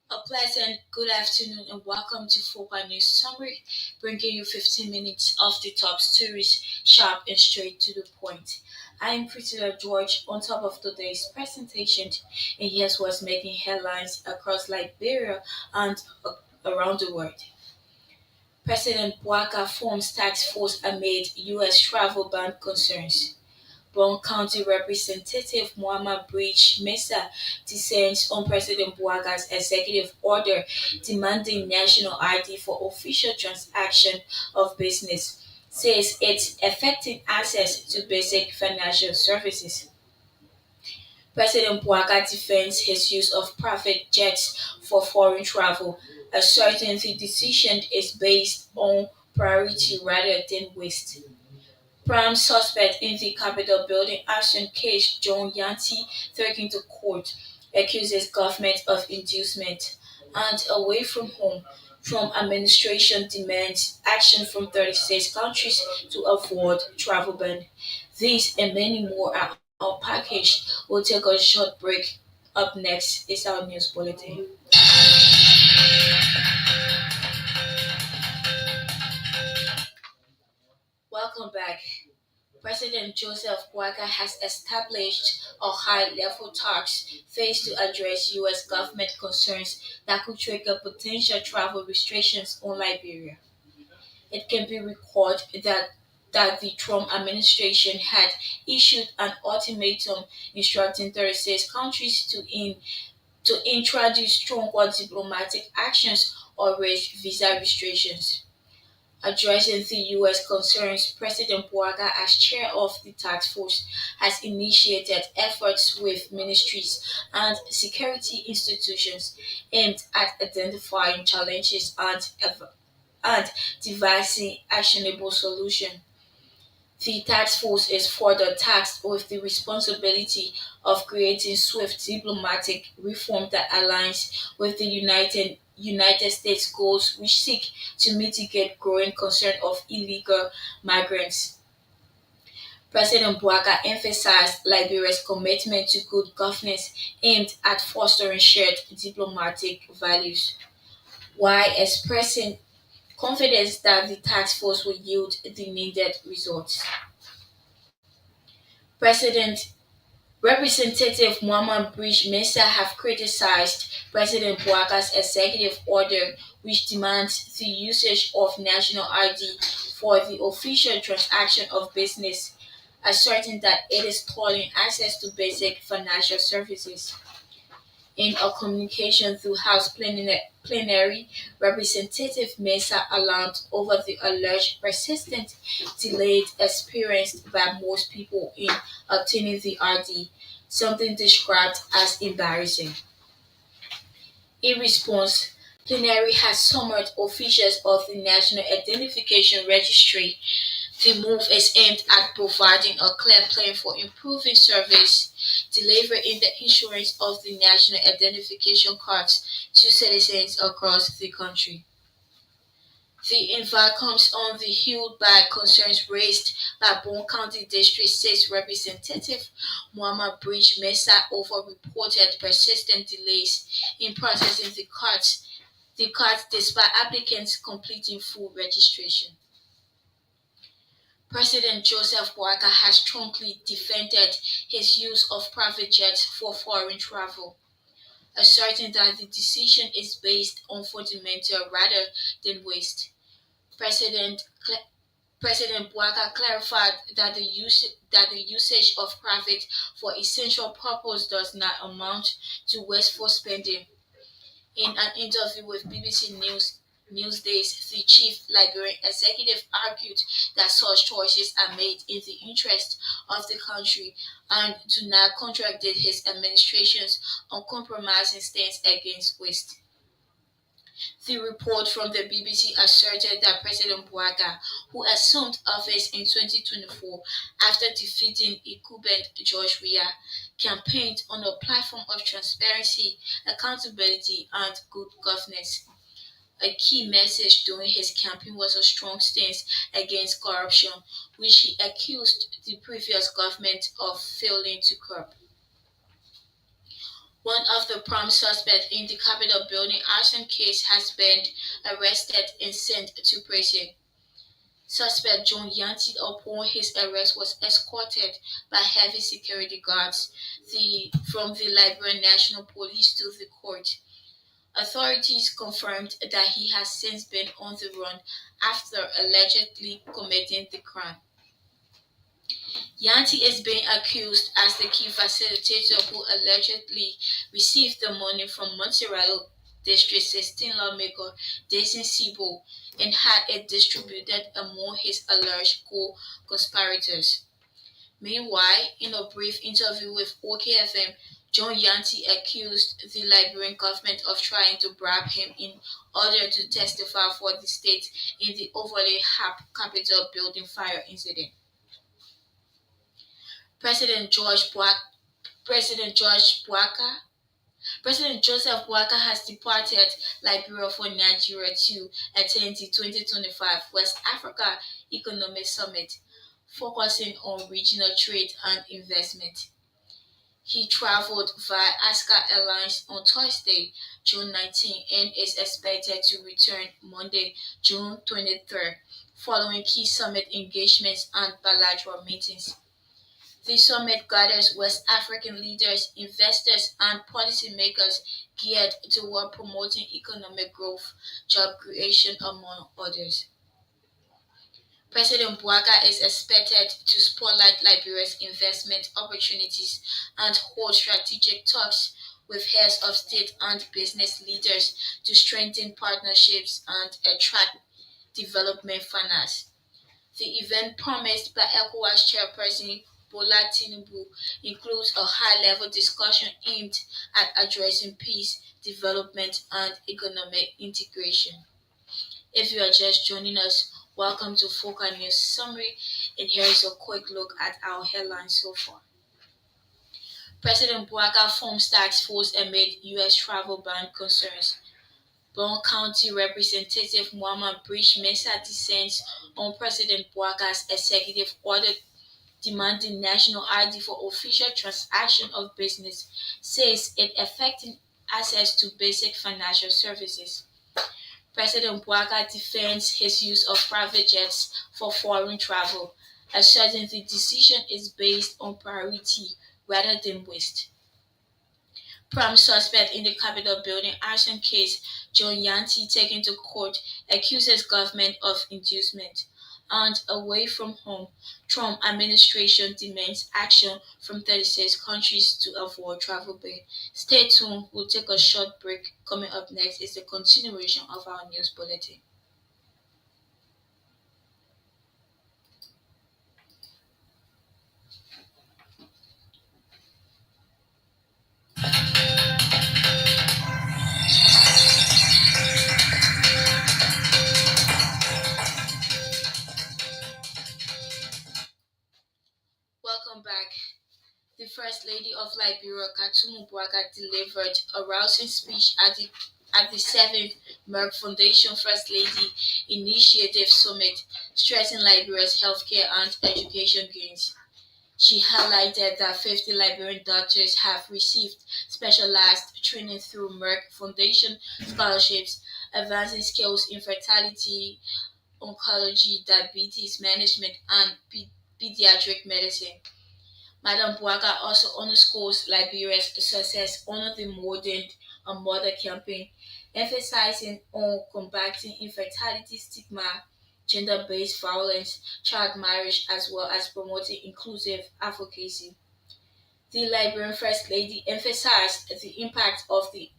A pleasant good afternoon and welcome to Focal News Summary, bringing you 15 minutes of the top stories, sharp and straight to the point. I am Priscilla George on top of today's presentation, and here's what's making headlines across Liberia and around the world. President Bouaka forms task force amid U.S. travel ban concerns. Brown County Representative Muhammad Bridge Mesa dissents on President Bouaga's executive order demanding national ID for official transaction of business, says it's affecting access to basic financial services. President Bouaga defends his use of private jets for foreign travel, asserting the decision is based on priority rather than waste. Prime suspect in the Capitol building arson case, John Yanti, taken to court, accuses government of inducement. And away from home, Trump administration demands action from 36 countries to avoid travel ban. These and many more are our package. We'll take a short break. Up next is our news bulletin. Welcome back. President Joseph Bouaka has established a high-level task force to address U.S. government concerns that could trigger potential travel restrictions on Liberia. It can be recalled that the Trump administration had issued an ultimatum instructing 36 countries to introduce stronger diplomatic actions or raise visa restrictions. Addressing the U.S. concerns, President Bouaga, as chair of the task force, has initiated efforts with ministries and security institutions aimed at identifying challenges and devising actionable solutions. The task force is further tasked with the responsibility of creating swift diplomatic reform that aligns with the United States goals which seek to mitigate growing concern of illegal migrants. President Bouaga emphasized Liberia's commitment to good governance aimed at fostering shared diplomatic values, while expressing confidence that the task force will yield the needed results. President Representative Muhammad Bridge Mesa have criticized President Bouaga's executive order which demands the usage of national ID for the official transaction of business, asserting that it is stalling access to basic financial services. In a communication through House plenary, Representative Mesa alarmed over the alleged persistent delays experienced by most people in obtaining the RD, something described as embarrassing. In response, plenary has summoned officials of the National Identification Registry. The move is aimed at providing a clear plan for improving service delivery in the issuance of the national identification cards to citizens across the country. The invite comes on the heels by concerns raised by Bon County District 6 Representative Muhammad Bridge Mesa over reported persistent delays in processing the cards despite applicants completing full registration. President Joseph Bouaga has strongly defended his use of private jets for foreign travel, asserting that the decision is based on fundamental rather than waste. President President Bouaga clarified that the usage of private for essential purpose does not amount to wasteful spending. In an interview with BBC Newsdays, the chief Liberian executive argued that such choices are made in the interest of the country and do not contradict his administration's uncompromising stance against waste. The report from the BBC asserted that President Bouaga, who assumed office in 2024 after defeating incumbent George Weah, campaigned on a platform of transparency, accountability, and good governance. A key message during his campaign was a strong stance against corruption, which he accused the previous government of failing to curb. One of the prime suspects in the Capitol building arson case has been arrested and sent to prison. Suspect John Yanti, upon his arrest, was escorted by heavy security guards from the Liberian National Police to the court. Authorities confirmed that he has since been on the run after allegedly committing the crime. Yanti is being accused as the key facilitator who allegedly received the money from Montserrat District 16 lawmaker Jason Sibo and had it distributed among his alleged co-conspirators. Meanwhile, in a brief interview with OKFM, John Yanti accused the Liberian government of trying to bribe him in order to testify for the state in the overly Capitol building fire incident. President George Buak, President George Buaka, President Joseph Buaka has departed Liberia for Nigeria to attend the 2025 West Africa Economic Summit, focusing on regional trade and investment. He traveled via Aska Airlines on Thursday, June 19, and is expected to return Monday, June 23, following key summit engagements and bilateral meetings. The summit gathers West African leaders, investors, and policymakers geared toward promoting economic growth, job creation, among others. President Bouaga is expected to spotlight Liberia's investment opportunities and hold strategic talks with heads of state and business leaders to strengthen partnerships and attract development finance. The event promised by ECOWAS chairperson Bola Tinubu includes a high-level discussion aimed at addressing peace, development, and economic integration. If you are just joining us, welcome to Focal News Summary, and here is a quick look at our headlines so far. President Bouaga forms task force amid U.S. travel ban concerns. Bon County Representative Muhammad Bridge Mesa dissents on President Bouaga's executive order demanding national ID for official transaction of business, says it affecting access to basic financial services. President Bouaga defends his use of private jets for foreign travel, asserting the decision is based on priority rather than waste. Prime suspect in the Capitol building arson case, John Yanti, taken to court, accuses government of inducement. And away from home, Trump administration demands action from 36 countries to avoid travel ban. Stay tuned. We'll take a short break. Coming up next is the continuation of our news bulletin. Welcome back. The First Lady of Liberia, Katumu Bouaga, delivered a rousing speech at the 7th Merck Foundation First Lady Initiative Summit, stressing Liberia's healthcare and education gains. She highlighted that 50 Liberian doctors have received specialized training through Merck Foundation scholarships, advancing skills in fertility, oncology, diabetes management, and pediatric medicine. Madam Bouaga also underscores Liberia's success under the Modern Mother campaign, emphasizing on combating infertility stigma, gender-based violence, child marriage, as well as promoting inclusive advocacy. The Liberian First Lady emphasized the impact of the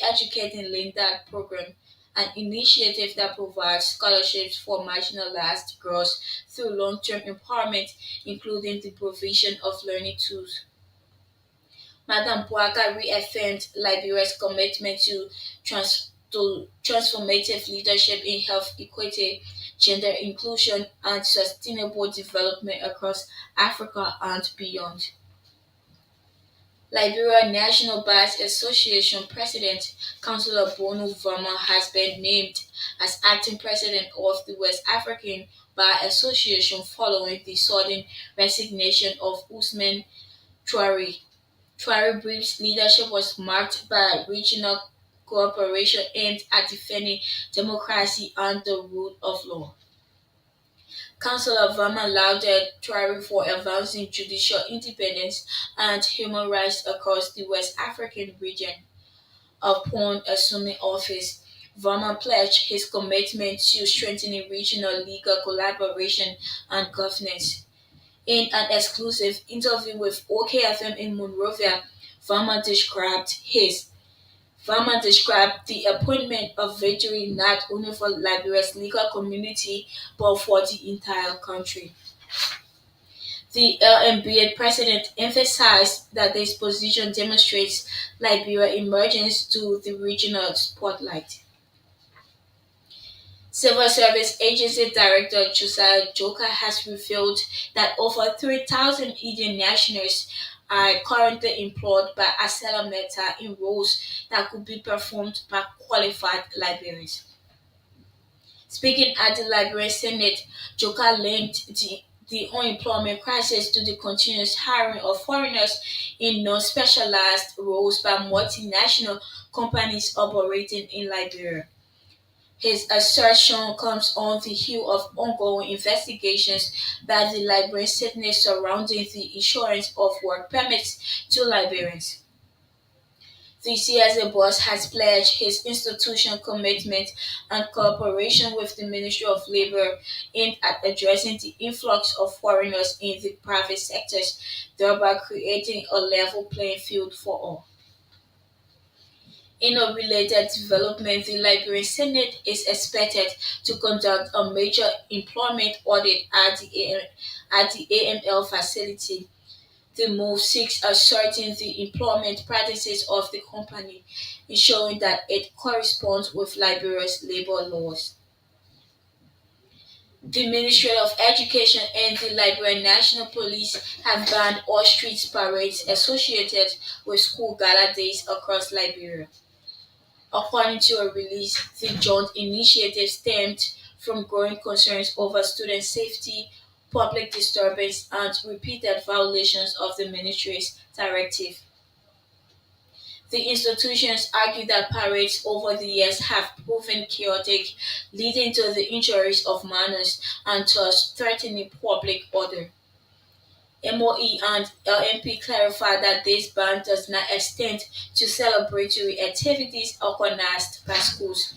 Educating Linda program, an initiative that provides scholarships for marginalized girls through long-term empowerment, including the provision of learning tools. Madam Bouaga reaffirmed Liberia's commitment to transformative leadership in health equity, gender inclusion, and sustainable development across Africa and beyond. Liberia National Bars Association President Councillor Bono Verma has been named as acting president of the West African Bar Association following the sudden resignation of Usman Traore. Traore Brief's leadership was marked by regional cooperation aimed at defending democracy and the rule of law. Councillor Verma lauded Traore for advancing judicial independence and human rights across the West African region. Upon assuming office, Verma pledged his commitment to strengthening regional legal collaboration and governance. In an exclusive interview with OKFM in Monrovia, Verma described the appointment of victory not only for Liberia's legal community but for the entire country. The LMBA president emphasized that this position demonstrates Liberia's emergence to the regional spotlight. Civil Service Agency Director Josiah Joka has revealed that over 3,000 Indian nationals are currently employed by Acela Meta in roles that could be performed by qualified Liberians. Speaking at the Liberian Senate, Joka linked the unemployment crisis to the continuous hiring of foreigners in non-specialized roles by multinational companies operating in Liberia. His assertion comes on the heel of ongoing investigations by the Liberian Senate surrounding the issuance of work permits to Liberians. The CSA boss has pledged his institutional commitment and cooperation with the Ministry of Labor aimed at addressing the influx of foreigners in the private sectors, thereby creating a level playing field for all. In a related development, the Liberian Senate is expected to conduct a major employment audit at the AML facility. The move seeks ascertain the employment practices of the company, ensuring that it corresponds with Liberia's labor laws. The Ministry of Education and the Liberian National Police have banned all street parades associated with school gala days across Liberia. According to a release, the joint initiative stemmed from growing concerns over student safety, public disturbance, and repeated violations of the ministry's directive. The institutions argue that parades over the years have proven chaotic, leading to the injuries of minors and thus threatening public order. MOE and LMP clarified that this ban does not extend to celebratory activities organized by schools,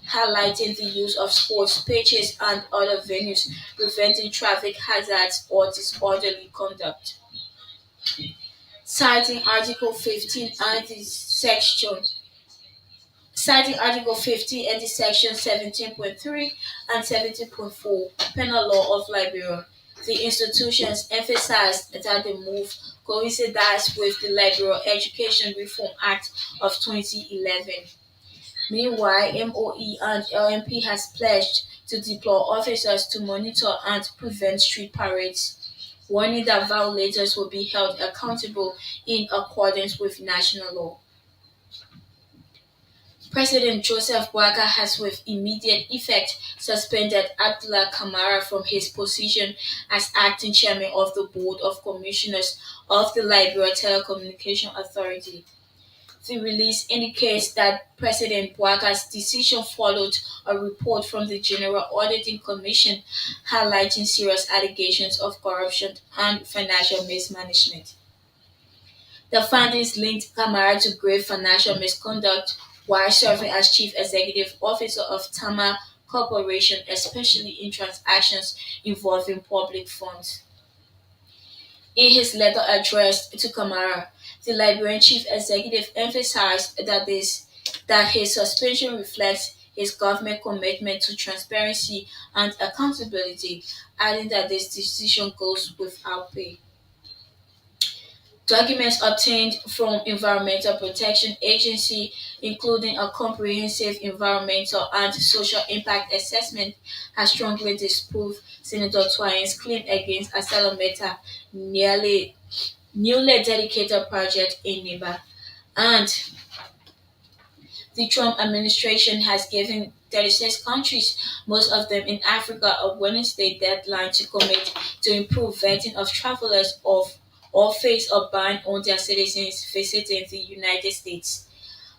highlighting the use of sports pitches and other venues, preventing traffic hazards or disorderly conduct. Citing Article 15 and the Section Citing Article 15 and the Section 17.3 and 17.4 Penal Law of Liberia, the institutions emphasized that the move coincides with the Liberia Education Reform Act of 2011. Meanwhile, MOE and LMP has pledged to deploy officers to monitor and prevent street parades, warning that violators will be held accountable in accordance with national law. President Joseph Boakai has with immediate effect suspended Abdullah Kamara from his position as acting chairman of the Board of Commissioners of the Liberia Telecommunication Authority. The release indicates that President Boakai's decision followed a report from the General Auditing Commission highlighting serious allegations of corruption and financial mismanagement. The findings linked Kamara to grave financial misconduct while serving as chief executive officer of Tama Corporation, especially in transactions involving public funds. In his letter addressed to Kamara, the Liberian chief executive emphasized that his suspension reflects his government commitment to transparency and accountability, adding that this decision goes without pay. Documents obtained from Environmental Protection Agency, including a comprehensive environmental and social impact assessment, has strongly disproved Senator Twain's claim against ArcelorMittal nearly newly dedicated project in Niba. And the Trump administration has given 36 countries, most of them in Africa, a Wednesday deadline to commit to improve vetting of travelers of or face a ban on their citizens visiting the United States.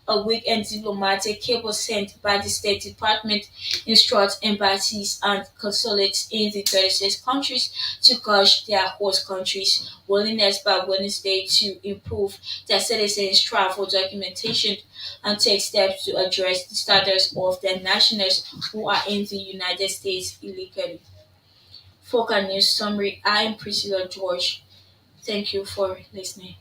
A weekend diplomatic cable sent by the State Department instructs embassies and consulates in the 36 countries to gauge their host countries' willingness by Wednesday to improve their citizens' travel documentation and take steps to address the status of their nationals who are in the United States illegally. Focal News Summary. I am Priscilla George. Thank you for listening.